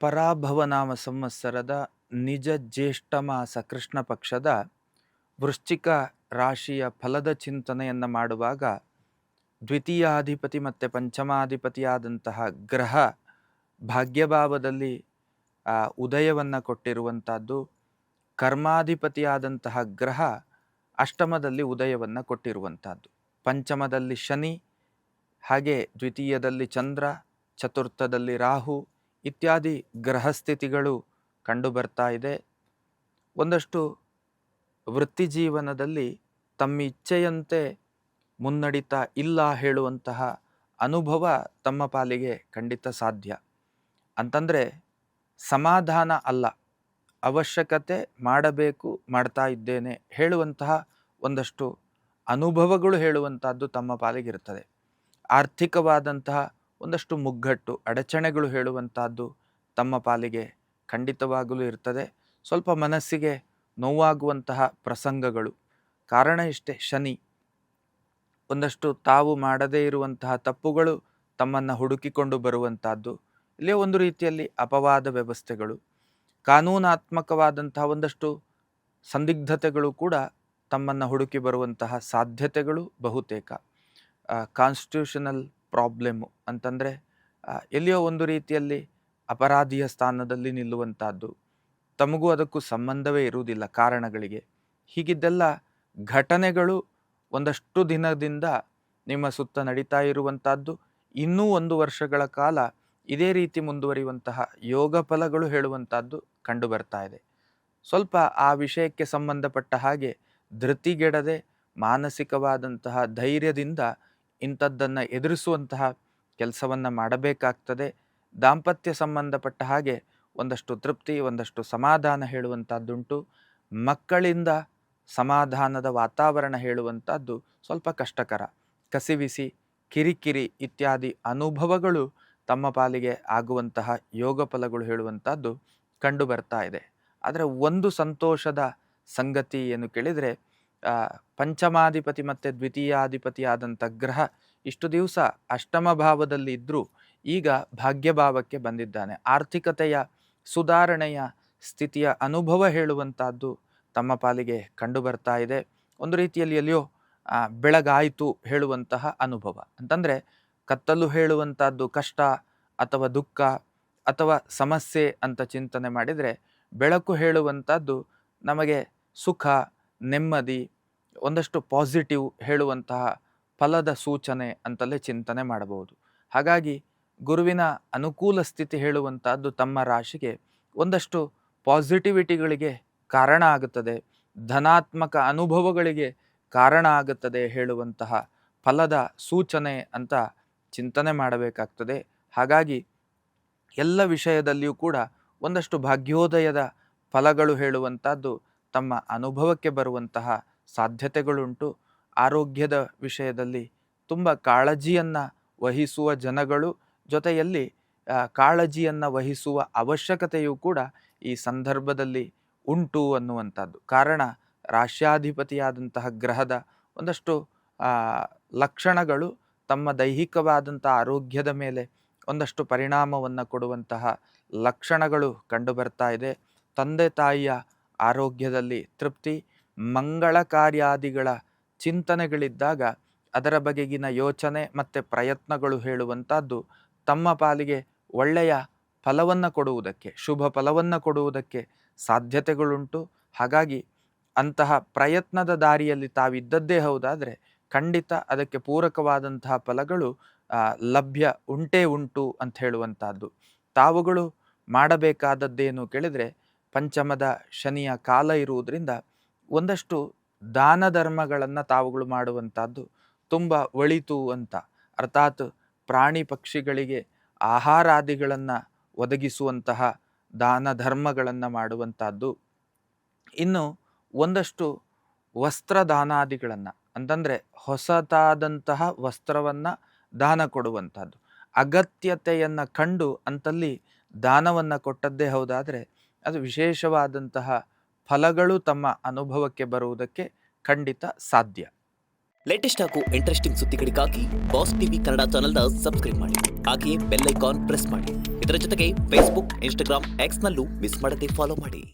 ಪರಾಭವನಾಮ ಸಂವತ್ಸರದ ನಿಜ ಜ್ಯೇಷ್ಠ ಮಾಸ ಕೃಷ್ಣ ಪಕ್ಷದ ವೃಶ್ಚಿಕ ರಾಶಿಯ ಫಲದ ಚಿಂತನೆಯನ್ನು ಮಾಡುವಾಗ ದ್ವಿತೀಯಾಧಿಪತಿ ಮತ್ತು ಪಂಚಮಾಧಿಪತಿಯಾದಂತಹ ಗ್ರಹ ಭಾಗ್ಯಭಾವದಲ್ಲಿ ಉದಯವನ್ನು ಕೊಟ್ಟಿರುವಂಥದ್ದು, ಕರ್ಮಾಧಿಪತಿಯಾದಂತಹ ಗ್ರಹ ಅಷ್ಟಮದಲ್ಲಿ ಉದಯವನ್ನು ಕೊಟ್ಟಿರುವಂಥದ್ದು, ಪಂಚಮದಲ್ಲಿ ಶನಿ, ಹಾಗೆ ದ್ವಿತೀಯದಲ್ಲಿ ಚಂದ್ರ, ಚತುರ್ಥದಲ್ಲಿ ರಾಹು ಇತ್ಯಾದಿ ಗ್ರಹಸ್ಥಿತಿಗಳು ಕಂಡು ಬರ್ತಾ ಇದೆ. ಒಂದಷ್ಟು ವೃತ್ತಿ ಜೀವನದಲ್ಲಿ ತಮ್ಮ ಇಚ್ಛೆಯಂತೆ ಮುನ್ನಡೀತಾ ಇಲ್ಲ ಹೇಳುವಂತಹ ಅನುಭವ ತಮ್ಮ ಪಾಲಿಗೆ ಖಂಡಿತ ಸಾಧ್ಯ. ಅಂತಂದರೆ ಸಮಾಧಾನ ಅಲ್ಲ, ಅವಶ್ಯಕತೆ ಮಾಡಬೇಕು, ಮಾಡ್ತಾ ಇದ್ದೇನೆ ಹೇಳುವಂತಹ ಒಂದಷ್ಟು ಅನುಭವಗಳು ಹೇಳುವಂತಹದ್ದು ತಮ್ಮ ಪಾಲಿಗಿರ್ತದೆ. ಆರ್ಥಿಕವಾದಂತಹ ಒಂದಷ್ಟು ಮುಗ್ಗಟ್ಟು, ಅಡಚಣೆಗಳು ಹೇಳುವಂತಹದ್ದು ತಮ್ಮ ಪಾಲಿಗೆ ಖಂಡಿತವಾಗಲೂ ಇರ್ತದೆ. ಸ್ವಲ್ಪ ಮನಸ್ಸಿಗೆ ನೋವಾಗುವಂತಹ ಪ್ರಸಂಗಗಳು. ಕಾರಣ ಇಷ್ಟೇ, ಶನಿ. ಒಂದಷ್ಟು ತಾವು ಮಾಡದೇ ಇರುವಂತಹ ತಪ್ಪುಗಳು ತಮ್ಮನ್ನು ಹುಡುಕಿಕೊಂಡು ಬರುವಂತಹದ್ದು, ಇಲ್ಲೇ ಒಂದು ರೀತಿಯಲ್ಲಿ ಅಪವಾದ ವ್ಯವಸ್ಥೆಗಳು, ಕಾನೂನಾತ್ಮಕವಾದಂತಹ ಒಂದಷ್ಟು ಸಂದಿಗ್ಧತೆಗಳು ಕೂಡ ತಮ್ಮನ್ನು ಹುಡುಕಿ ಬರುವಂತಹ ಸಾಧ್ಯತೆಗಳು ಬಹುತೇಕ. ಕಾನ್ಸ್ಟಿಟ್ಯೂಷನಲ್ ಪ್ರಾಬ್ಲಮ್ಮು ಅಂತಂದರೆ ಎಲ್ಲಿಯೋ ಒಂದು ರೀತಿಯಲ್ಲಿ ಅಪರಾಧಿಯ ಸ್ಥಾನದಲ್ಲಿ ನಿಲ್ಲುವಂಥದ್ದು, ತಮಗೂ ಅದಕ್ಕೂ ಸಂಬಂಧವೇ ಇರುವುದಿಲ್ಲ ಕಾರಣಗಳಿಗೆ. ಹೀಗಿದ್ದೆಲ್ಲ ಘಟನೆಗಳು ಒಂದಷ್ಟು ದಿನದಿಂದ ನಿಮ್ಮ ಸುತ್ತ ನಡೀತಾ ಇರುವಂಥದ್ದು, ಇನ್ನೂ 1 ವರ್ಷಗಳ ಕಾಲ ಇದೇ ರೀತಿ ಮುಂದುವರಿಯುವಂತಹ ಯೋಗ ಫಲಗಳು ಹೇಳುವಂಥದ್ದು ಕಂಡು ಬರ್ತಾ ಇದೆ. ಸ್ವಲ್ಪ ಆ ವಿಷಯಕ್ಕೆ ಸಂಬಂಧಪಟ್ಟ ಹಾಗೆ ಧೃತಿಗೆಡದೆ ಮಾನಸಿಕವಾದಂತಹ ಧೈರ್ಯದಿಂದ ಇಂಥದ್ದನ್ನು ಎದುರಿಸುವಂತಹ ಕೆಲಸವನ್ನು ಮಾಡಬೇಕಾಗ್ತದೆ. ದಾಂಪತ್ಯ ಸಂಬಂಧಪಟ್ಟ ಹಾಗೆ ಒಂದಷ್ಟು ತೃಪ್ತಿ, ಒಂದಷ್ಟು ಸಮಾಧಾನ ಹೇಳುವಂಥದ್ದುಂಟು. ಮಕ್ಕಳಿಂದ ಸಮಾಧಾನದ ವಾತಾವರಣ ಹೇಳುವಂಥದ್ದು ಸ್ವಲ್ಪ ಕಷ್ಟಕರ. ಕಸಿವಿಸಿ, ಕಿರಿಕಿರಿ ಇತ್ಯಾದಿ ಅನುಭವಗಳು ತಮ್ಮ ಪಾಲಿಗೆ ಆಗುವಂತಹ ಯೋಗ ಫಲಗಳು ಹೇಳುವಂಥದ್ದು ಕಂಡು ಬರ್ತಾ ಇದೆ. ಆದರೆ ಒಂದು ಸಂತೋಷದ ಸಂಗತಿ ಏನು ಕೇಳಿದರೆ, ಪಂಚಮಾಧಿಪತಿ ಮತ್ತು ದ್ವಿತೀಯಾಧಿಪತಿ ಆದಂಥ ಗ್ರಹ ಇಷ್ಟು ದಿವಸ ಅಷ್ಟಮ ಭಾವದಲ್ಲಿ ಇದ್ದರೂ ಈಗ ಭಾಗ್ಯಭಾವಕ್ಕೆ ಬಂದಿದ್ದಾನೆ. ಆರ್ಥಿಕತೆಯ ಸುಧಾರಣೆಯ ಸ್ಥಿತಿಯ ಅನುಭವ ಹೇಳುವಂಥದ್ದು ತಮ್ಮ ಪಾಲಿಗೆ ಕಂಡು ಬರ್ತಾ ಇದೆ. ಒಂದು ರೀತಿಯಲ್ಲಿ ಎಲ್ಲಿಯೋ ಬೆಳಗಾಯಿತು ಹೇಳುವಂತಹ ಅನುಭವ. ಅಂತಂದರೆ ಕತ್ತಲು ಹೇಳುವಂಥದ್ದು ಕಷ್ಟ ಅಥವಾ ದುಃಖ ಅಥವಾ ಸಮಸ್ಯೆ ಅಂತ ಚಿಂತನೆ ಮಾಡಿದರೆ, ಬೆಳಕು ಹೇಳುವಂಥದ್ದು ನಮಗೆ ಸುಖ, ನೆಮ್ಮದಿ, ಒಂದಷ್ಟು ಪಾಸಿಟಿವ್ ಹೇಳುವಂತಹ ಫಲದ ಸೂಚನೆ ಅಂತಲೇ ಚಿಂತನೆ ಮಾಡಬಹುದು. ಹಾಗಾಗಿ ಗುರುವಿನ ಅನುಕೂಲ ಸ್ಥಿತಿ ಹೇಳುವಂಥದ್ದು ತಮ್ಮ ರಾಶಿಗೆ ಒಂದಷ್ಟು ಪಾಸಿಟಿವಿಟಿಗಳಿಗೆ ಕಾರಣ ಆಗುತ್ತದೆ, ಧನಾತ್ಮಕ ಅನುಭವಗಳಿಗೆ ಕಾರಣ ಆಗುತ್ತದೆ ಹೇಳುವಂತಹ ಫಲದ ಸೂಚನೆ ಅಂತ ಚಿಂತನೆ ಮಾಡಬೇಕಾಗ್ತದೆ. ಹಾಗಾಗಿ ಎಲ್ಲ ವಿಷಯದಲ್ಲಿಯೂ ಕೂಡ ಒಂದಷ್ಟು ಭಾಗ್ಯೋದಯದ ಫಲಗಳು ಹೇಳುವಂಥದ್ದು ತಮ್ಮ ಅನುಭವಕ್ಕೆ ಬರುವಂತಹ ಸಾಧ್ಯತೆಗಳುಂಟು. ಆರೋಗ್ಯದ ವಿಷಯದಲ್ಲಿ ತುಂಬ ಕಾಳಜಿಯನ್ನು ವಹಿಸುವ ಜನಗಳು, ಜೊತೆಯಲ್ಲಿ ಕಾಳಜಿಯನ್ನು ವಹಿಸುವ ಅವಶ್ಯಕತೆಯೂ ಕೂಡ ಈ ಸಂದರ್ಭದಲ್ಲಿ ಉಂಟು ಅನ್ನುವಂಥದ್ದು. ಕಾರಣ ರಾಶ್ಯಾಧಿಪತಿಯಾದಂತಹ ಗ್ರಹದ ಒಂದಷ್ಟು ಲಕ್ಷಣಗಳು ತಮ್ಮ ದೈಹಿಕವಾದಂಥ ಆರೋಗ್ಯದ ಮೇಲೆ ಒಂದಷ್ಟು ಪರಿಣಾಮವನ್ನು ಕೊಡುವಂತಹ ಲಕ್ಷಣಗಳು ಕಂಡು ಬರ್ತಾ ಇದೆ. ತಂದೆ ತಾಯಿಯ ಆರೋಗ್ಯದಲ್ಲಿ ತೃಪ್ತಿ, ಮಂಗಳ ಕಾರ್ಯಾದಿಗಳ ಚಿಂತನೆಗಳಿದ್ದಾಗ ಅದರ ಬಗೆಗಿನ ಯೋಚನೆ ಮತ್ತು ಪ್ರಯತ್ನಗಳು ಹೇಳುವಂಥದ್ದು ತಮ್ಮ ಪಾಲಿಗೆ ಒಳ್ಳೆಯ ಫಲವನ್ನು ಕೊಡುವುದಕ್ಕೆ, ಶುಭ ಫಲವನ್ನು ಕೊಡುವುದಕ್ಕೆ ಸಾಧ್ಯತೆಗಳುಂಟು. ಹಾಗಾಗಿ ಅಂತಹ ಪ್ರಯತ್ನದ ದಾರಿಯಲ್ಲಿ ತಾವಿದ್ದದ್ದೇ ಹೌದಾದರೆ ಖಂಡಿತ ಅದಕ್ಕೆ ಪೂರಕವಾದಂತಹ ಫಲಗಳು ಲಭ್ಯ ಉಂಟೇ ಉಂಟು ಅಂತ ಹೇಳುವಂಥದ್ದು. ತಾವುಗಳು ಮಾಡಬೇಕಾದದ್ದೇನು ಕೇಳಿದರೆ, ಪಂಚಮದ ಶನಿಯ ಕಾಲ ಇರುವುದರಿಂದ ಒಂದಷ್ಟು ದಾನ ಧರ್ಮಗಳನ್ನು ತಾವುಗಳು ಮಾಡುವಂಥದ್ದು ತುಂಬ ಒಳಿತು ಅಂತ. ಅರ್ಥಾತ್ ಪ್ರಾಣಿ ಪಕ್ಷಿಗಳಿಗೆ ಆಹಾರಾದಿಗಳನ್ನು ಒದಗಿಸುವಂತಹ ದಾನ ಧರ್ಮಗಳನ್ನು ಮಾಡುವಂಥದ್ದು. ಇನ್ನು ಒಂದಷ್ಟು ವಸ್ತ್ರದಾನಾದಿಗಳನ್ನು, ಅಂತಂದರೆ ಹೊಸತಾದಂತಹ ವಸ್ತ್ರವನ್ನು ದಾನ ಕೊಡುವಂಥದ್ದು, ಅಗತ್ಯತೆಯನ್ನು ಕಂಡು ಅಂತಲ್ಲಿ ದಾನವನ್ನು ಕೊಟ್ಟದ್ದೇ ಹೌದಾದರೆ ಅದು ವಿಶೇಷವಾದಂತಹ ಫಲಗಳು ತಮ್ಮ ಅನುಭವಕ್ಕೆ ಬರುವುದಕ್ಕೆ ಖಂಡಿತ ಸಾಧ್ಯ. ಲೇಟೆಸ್ಟ್ ಹಾಗೂ ಇಂಟ್ರೆಸ್ಟಿಂಗ್ ಸುದ್ದಿಗಳಿಗಾಗಿ ಬಾಸ್ ಟಿವಿ ಕನ್ನಡ ಚಾನೆಲ್ನ ಸಬ್ಸ್ಕ್ರೈಬ್ ಮಾಡಿ. ಹಾಗೆಯೇ ಬೆಲ್ ಐಕಾನ್ ಪ್ರೆಸ್ ಮಾಡಿ. ಇದರ ಜೊತೆಗೆ ಫೇಸ್ಬುಕ್, ಇನ್ಸ್ಟಾಗ್ರಾಮ್, ಎಕ್ಸ್ನಲ್ಲೂ ಮಿಸ್ ಮಾಡದೆ ಫಾಲೋ ಮಾಡಿ.